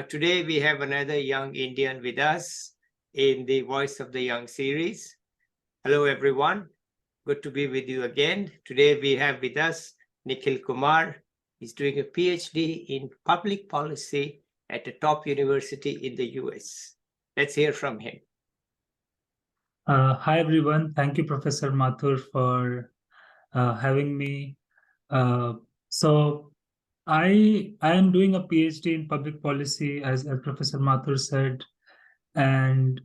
Today we have another young Indian with us in the Voice of the Young series. Hello, everyone. Good to be with you again. Today we have with us Nikhil Kumar. He's doing a PhD in public policy at a top university in the US. Let's hear from him. Hi everyone. Thank you, Professor Mathur, for having me. So I am doing a PhD in public policy, as Professor Mathur said, and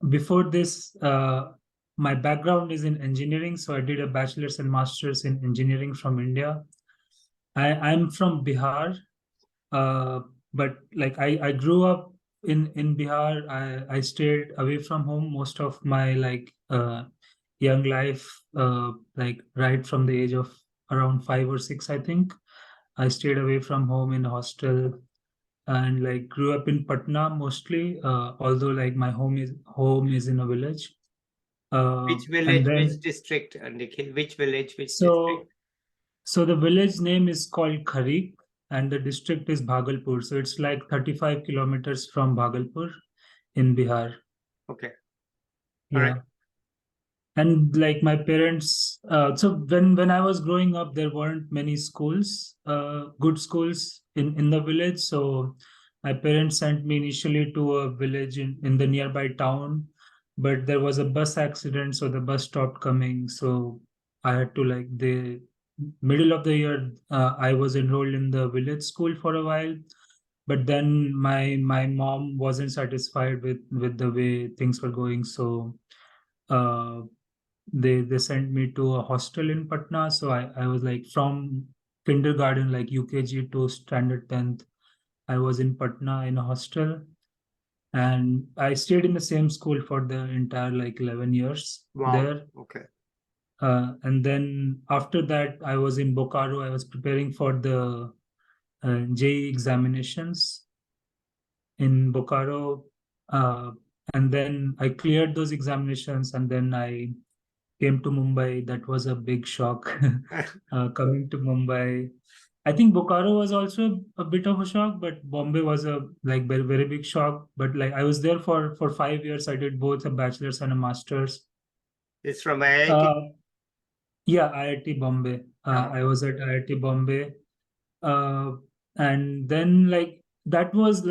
before this, my background is in engineering. So I did a bachelor's and master's in engineering from India. I'm from Bihar, but like I grew up in Bihar. I stayed away from home most of my young life, like right from the age of around 5 or 6, I think. I stayed away from home in a hostel and like grew up in Patna mostly, although like my home is in a village. Which And village, then which district, Nikhil? Which village, which so district? so the village name is called Kharik and the district is Bhagalpur. So it's like 35 kilometers from Bhagalpur in Bihar. Okay. All Yeah. right. And like my parents, so when I was growing up, there weren't many schools, good schools in the village. So my parents sent me initially to a village in the nearby town, but there was a bus accident, so the bus stopped coming. So I had to like the middle of the year, I was enrolled in the village school for a while, but then my mom wasn't satisfied with the way things were going, so. Uh, they sent me to a hostel in Patna. So I was like from kindergarten, like UKG to standard 10th, I was in Patna in a hostel. And I stayed in the same school for the entire like 11 years Wow. there. Okay. And then after that, I was in Bokaro. I was preparing for the JEE examinations in Bokaro. And then I cleared those examinations and then I came to Mumbai. That was a big shock. Coming to Mumbai, I think Bokaro was also a bit of a shock, but Bombay was a like very very big shock. But like I was there for 5 years. I did both a bachelor's and a master's. It's from IIT. Uh, yeah, IIT Bombay. I was at IIT Bombay, uh, and then that was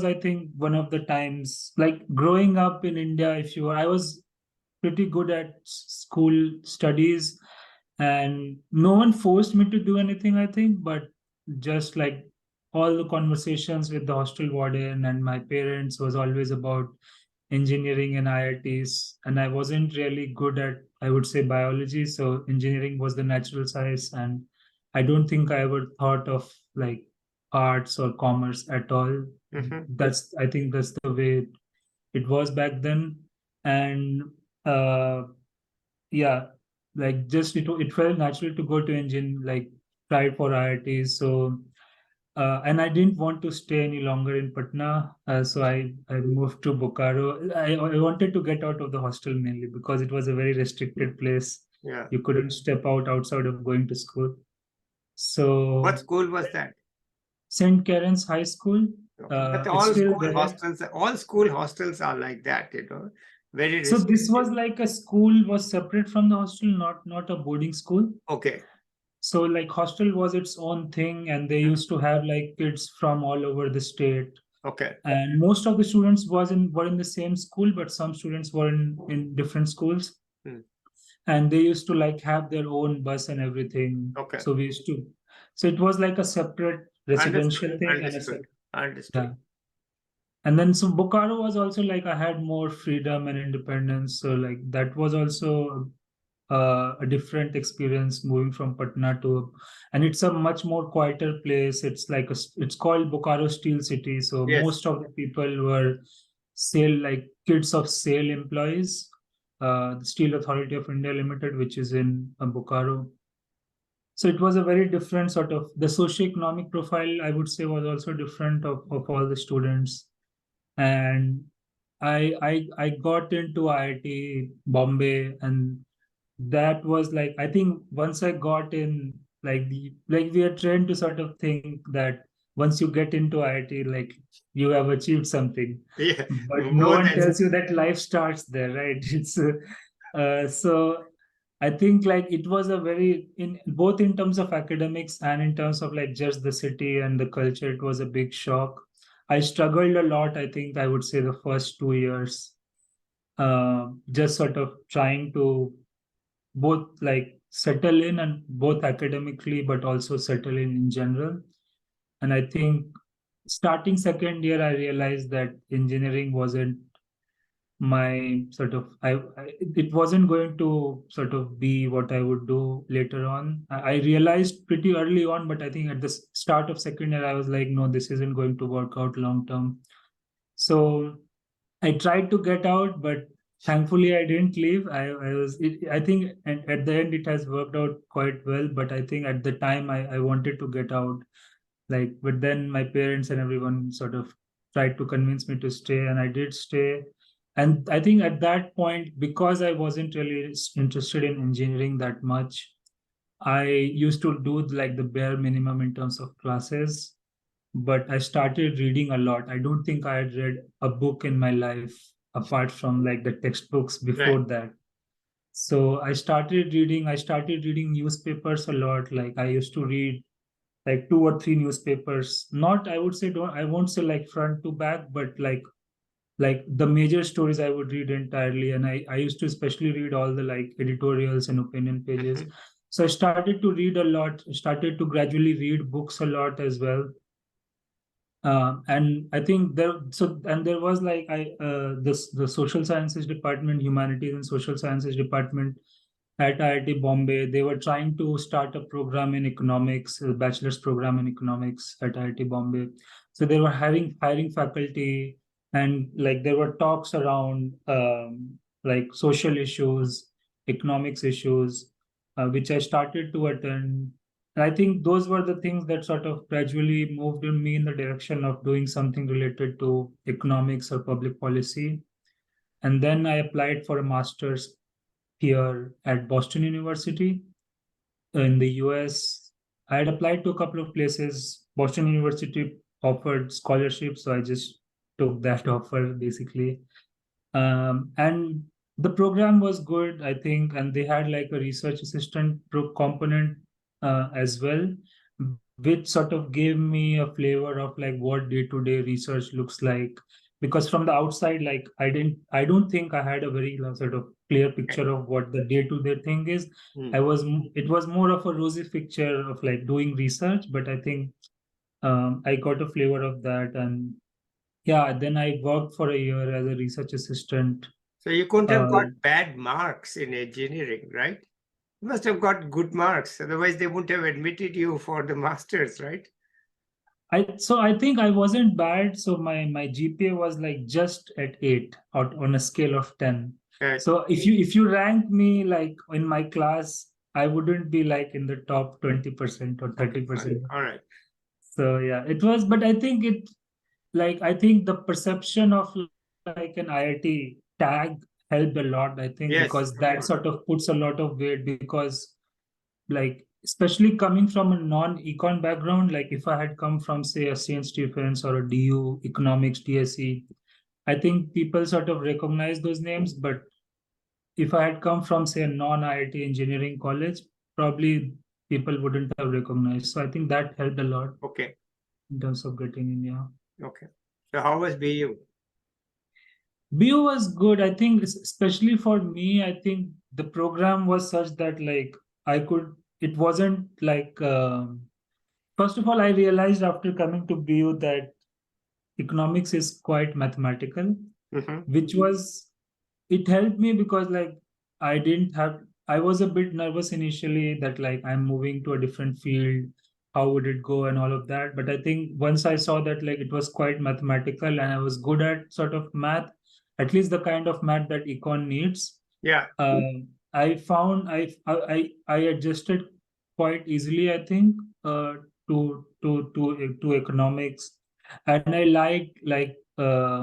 I think one of the times like growing up in India. If you I was pretty good at school studies and no one forced me to do anything, I think, but just like all the conversations with the hostel warden and my parents was always about engineering and IITs, and I wasn't really good at, I would say, biology, so engineering was the natural science, and I don't think I ever thought of like arts or commerce at all. That's I think that's the way it was back then. And uh yeah, like just it felt natural to go to engine, like try for IITs. So and I didn't want to stay any longer in Patna, so I moved to Bokaro. I wanted to get out of the hostel mainly because it was a very restricted place. Yeah. You couldn't step out outside of going to school. What So school was that? St. Karen's High School, Okay. But it's all still school there. hostels, all school hostels are like that, very So this was restricted. like a school was separate from the hostel, not a boarding school. Okay. So like hostel was its own thing, and they used to have like kids from all over the state. Okay. And most of the students were in the same school, but some students were in different schools. And they used to like have their own bus and everything. Okay. So we used to, so it was like a separate residential Understood. thing Understood. yeah. And then so Bokaro was also like I had more freedom and independence. So like that was also a different experience moving from Patna to, and it's a much more quieter place. It's like it's called Bokaro Steel City. So Yes. most of the people were SAIL, like kids of SAIL employees, the Steel Authority of India Limited, which is in Bokaro. So it was a very different sort of the socioeconomic profile, I would say, was also different of all the students. And I got into IIT Bombay, and that was like I think once I got in, like we are trained to sort of think that once you get into IIT, like you have achieved something, Yeah, but no more one than tells you that life starts there, right? It's so I think like it was a very in both in terms of academics and in terms of like just the city and the culture, it was a big shock. I struggled a lot, I think I would say the first 2 years, just sort of trying to both like settle in and both academically, but also settle in general. And I think starting second year, I realized that engineering wasn't my sort of it wasn't going to sort of be what I would do later on. I realized pretty early on, but I think at the start of second year, I was like, no, this isn't going to work out long term. So I tried to get out, but thankfully I didn't leave. I think at the end it has worked out quite well. But I think at the time I wanted to get out. Like, but then my parents and everyone sort of tried to convince me to stay, and I did stay. And I think at that point, because I wasn't really interested in engineering that much, I used to do like the bare minimum in terms of classes, but I started reading a lot. I don't think I had read a book in my life apart from like the textbooks right. before that. So I started reading newspapers a lot. Like I used to read like two or three newspapers. Not, I would say, don't, I won't say like front to back, but like the major stories I would read entirely. And I used to especially read all the like editorials and opinion pages. Mhm. So I started to read a lot, started to gradually read books a lot as well. And I think there was like the social sciences department, humanities and social sciences department at IIT Bombay. They were trying to start a program in economics, a bachelor's program in economics at IIT Bombay. So they were hiring faculty, and like there were talks around like social issues, economics issues, which I started to attend. And I think those were the things that sort of gradually moved me in the direction of doing something related to economics or public policy. And then I applied for a master's here at Boston University in the US. I had applied to a couple of places. Boston University offered scholarships, so I just took that offer basically. And the program was good, I think, and they had like a research assistant component as well, which sort of gave me a flavor of like what day-to-day research looks like. Because from the outside, like I don't think I had a very sort of clear Okay. picture of what the day-to-day thing is. Mm. It was more of a rosy picture of like doing research, but I think I got a flavor of that. And yeah, then I worked for a year as a research assistant. So you couldn't have Uh, got bad marks in engineering, right? You must have got good marks. Otherwise, they wouldn't have admitted you for the masters, right? I think I wasn't bad. So my GPA was like just at 8 out on a scale of 10. Uh, So if you rank me like in my class, I wouldn't be like in the top 20% or okay, fine. 30%. All right. So yeah, it was, but I think I think the perception of like an IIT tag helped a lot, I think, Yes, because of that course. sort of puts a lot of weight. Because like especially coming from a non-econ background, like if I had come from say a St. Stephens or a DU economics DSE, I think people sort of recognize those names. But if I had come from say a non-IIT engineering college, probably people wouldn't have recognized. So I think that helped a lot Okay. in terms of getting in. Yeah. Okay. So how was BU? BU was good. I think especially for me, I think the program was such that like I could. It wasn't like. First of all, I realized after coming to BU that economics is quite mathematical, Hmm. which was it helped me because like I didn't have. I was a bit nervous initially that like I'm moving to a different field. How would it go and all of that? But I think once I saw that like it was quite mathematical and I was good at sort of math, at least the kind of math that econ needs. Yeah. I found I adjusted quite easily, I think, to economics, and I like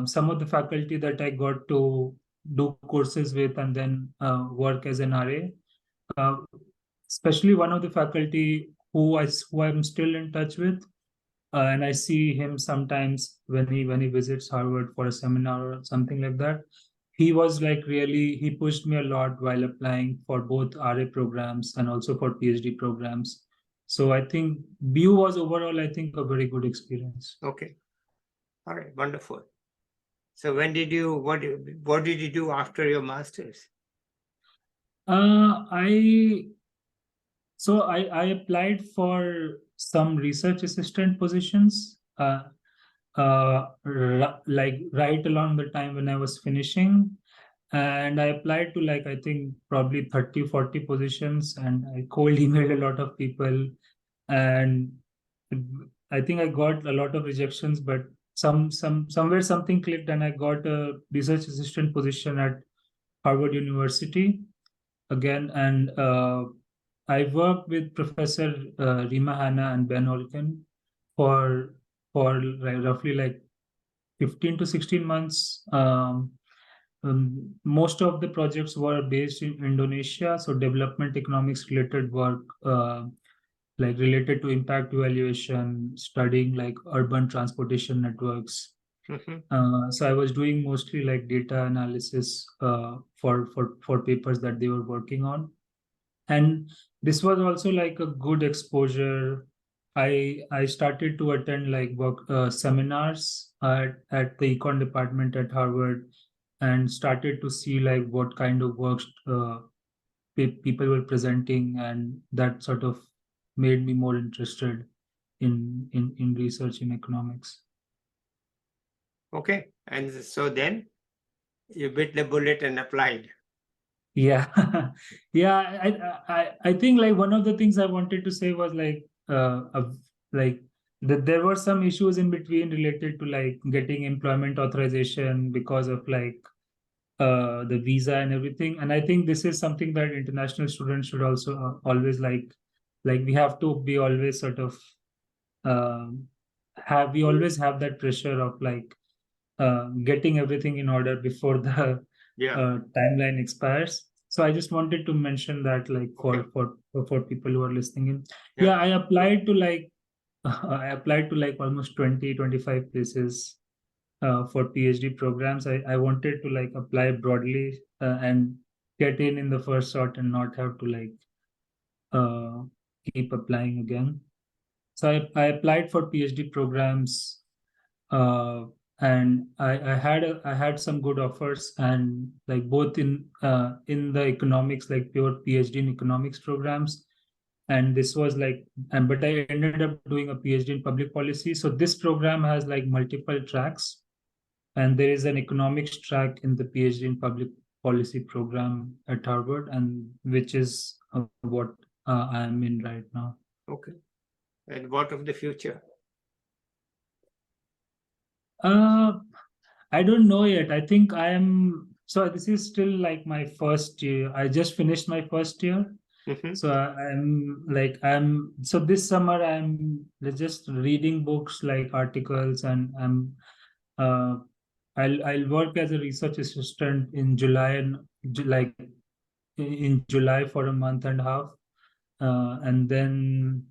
some of the faculty that I got to do courses with and then work as an RA. Uh, Especially one of the faculty. who I'm still in touch with, and I see him sometimes when he visits Harvard for a seminar or something like that. He was like really, he pushed me a lot while applying for both RA programs and also for PhD programs. So I think BU was overall, I think, a very good experience. Okay. All right. Wonderful. So when did you, what did you do after your master's? I applied for some research assistant positions, like right along the time when I was finishing. And I applied to like, I think probably 30, 40 positions, and I cold emailed a lot of people. And I think I got a lot of rejections, but somewhere something clicked, and I got a research assistant position at Harvard University again. And I worked with Professor Rima Hanna and Ben Holken for roughly like 15 to 16 months. Most of the projects were based in Indonesia, so development economics related work, like related to impact evaluation, studying like urban transportation networks. So I was doing mostly like data analysis for papers that they were working on, and this was also like a good exposure. I started to attend like work seminars at the econ department at Harvard, and started to see like what kind of works people were presenting, and that sort of made me more interested in research in economics. Okay. And so then you bit the bullet and applied. Yeah. Yeah, I think like one of the things I wanted to say was like like that there were some issues in between related to like getting employment authorization because of like the visa and everything. And I think this is something that international students should also always like we have to be always sort of um we always have that pressure of like getting everything in order before the timeline expires. So I just wanted to mention that like for people who are listening in. Yeah, I applied to like I applied to like almost 20, 25 places for PhD programs. I wanted to like apply broadly and get in the first shot and not have to like uh, keep applying again. So I applied for PhD programs, uh, and I had some good offers, and like both in the economics, like pure PhD in economics programs. And this was like, and but I ended up doing a PhD in public policy. So this program has like multiple tracks, and there is an economics track in the PhD in public policy program at Harvard, and which is what I am in right now. Okay. And what of the future? I don't know yet. I think I am. So this is still like my first year. I just finished my first year. So I'm so this summer I'm just reading books like articles, and I'll work as a research assistant in July, and like in July for a month and a half. And then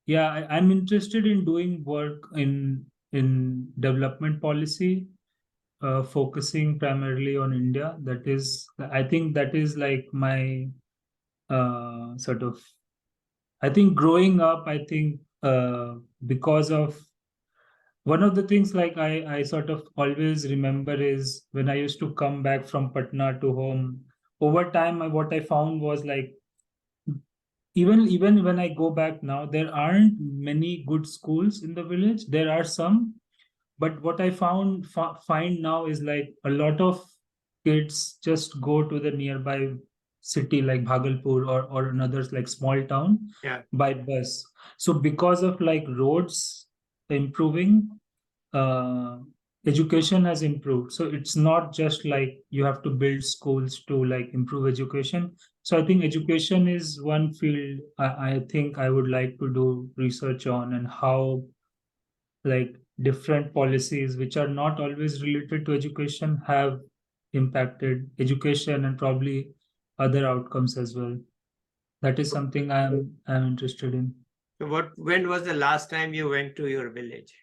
yeah, I'm interested in doing work in development policy, focusing primarily on India. That is, I think that is like my sort of, I think growing up, I think because of one of the things like I sort of always remember is when I used to come back from Patna to home, over time, what I found was like, even when I go back now, there aren't many good schools in the village. There are some, but what I find now is like a lot of kids just go to the nearby city like Bhagalpur or another like small town by bus. So because of like roads improving, uh, education has improved. So it's not just like you have to build schools to like improve education. So I think education is one field I think I would like to do research on, and how like different policies which are not always related to education have impacted education and probably other outcomes as well. That is something I'm interested in. So when was the last time you went to your village?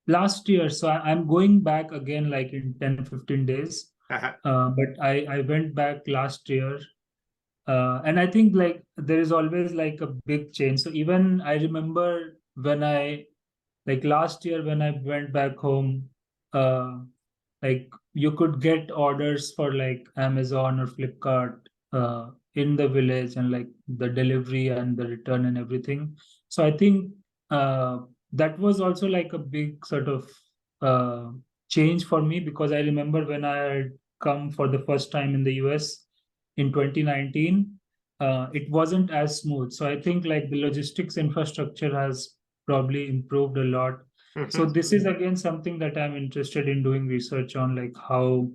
Last year. So I'm going back again like in 10-15 days. But I went back last year. And I think like there is always like a big change. So even I remember when I like last year when I went back home, like you could get orders for like Amazon or Flipkart in the village, and like the delivery and the return and everything. So I think uh, that was also like a big sort of uh, change for me, because I remember when I had come for the first time in the US in 2019, it wasn't as smooth. So I think like the logistics infrastructure has probably improved a lot. So this is again something that I'm interested in doing research on, like how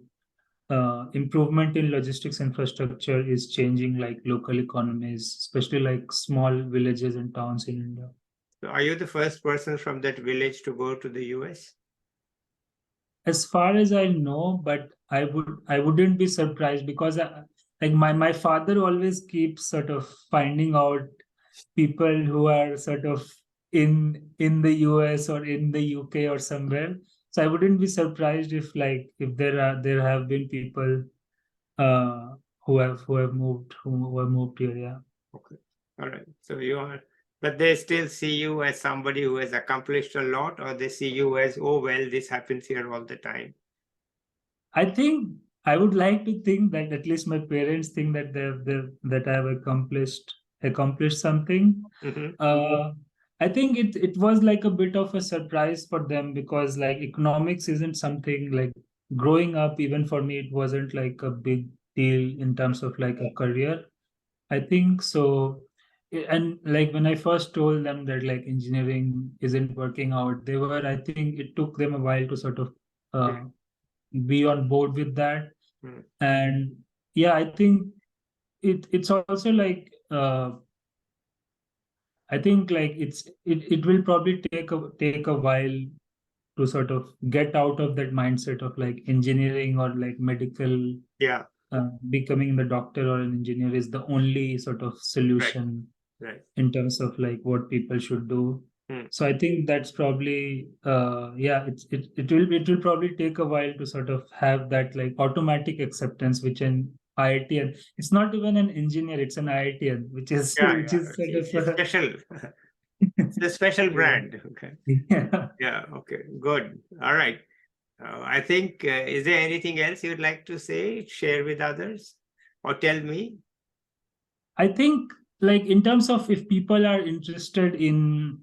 improvement in logistics infrastructure is changing like local economies, especially like small villages and towns in India. So are you the first person from that village to go to the US? As far as I know, but I wouldn't be surprised, because like my father always keeps sort of finding out people who are sort of in the US or in the UK or somewhere. So I wouldn't be surprised if there have been people uh who have moved here. Yeah. Okay. All right. So you are, but they still see you as somebody who has accomplished a lot, or they see you as, oh, well, this happens here all the time. I think I would like to think that at least my parents think that that I have accomplished something. Hmm. Uh, I think it was like a bit of a surprise for them, because like economics isn't something like growing up, even for me, it wasn't like a big deal in terms of like a career. I think so. And like when I first told them that like engineering isn't working out, I think it took them a while to sort of uh, be on board with that. Mm. And yeah, I think it's also like I think like it will probably take a while to sort of get out of that mindset of like engineering or like medical, Yeah. becoming the doctor or an engineer is the only sort of Right. solution Right. in terms of like what people should do. Mm. So I think that's probably yeah, it will probably take a while to sort of have that like automatic acceptance, which an IITian, it's not even an engineer, it's an IITian, which is Yeah. which Yeah. is sort It's of special. It's a special yeah. brand. Okay. Yeah. Yeah. Okay. Good. All right. I think, is there anything else you'd like to say, share with others, or tell me? I think like in terms of if people are interested in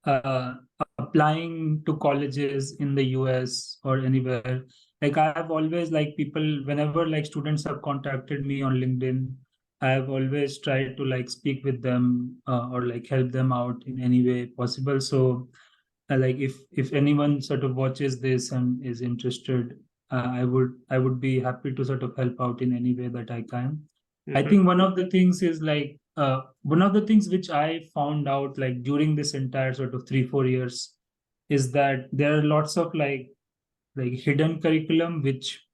uh, applying to colleges in the US or anywhere, like I have always like people, whenever like students have contacted me on LinkedIn, I have always tried to like speak with them or like help them out in any way possible. So like if anyone sort of watches this and is interested, I would be happy to sort of help out in any way that I can. I Mhm. think one of the things is like one of the things which I found out like during this entire sort of 3-4 years is that there are lots of like hidden curriculum, which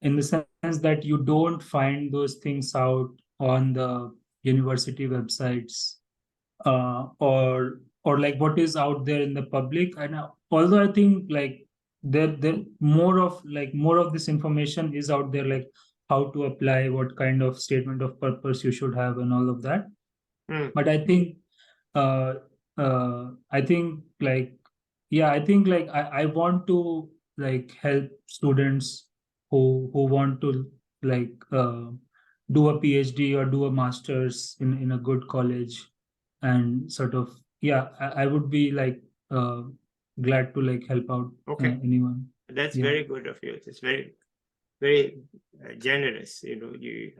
in the sense that you don't find those things out on the university websites, or like what is out there in the public. And although I think like there more of this information is out there, like how to apply, what kind of statement of purpose you should have and all of that. Mm. But I think like yeah, I think like I want to like help students who want to like do a PhD or do a master's in a good college, and sort of yeah, I would be like uh, glad to like help out Okay. anyone. That's Yeah. very good of you. It's very, very generous.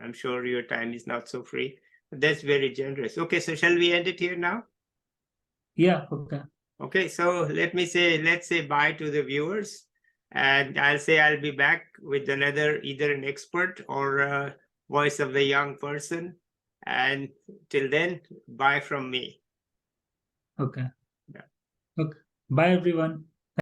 I'm sure your time is not so free. But that's very generous. Okay, so shall we end it here now? Yeah. Okay. Okay, so let's say bye to the viewers. And I'll say I'll be back with another, either an expert or a voice of the young person. And till then, bye from me. Okay. Yeah. Okay. Bye, everyone.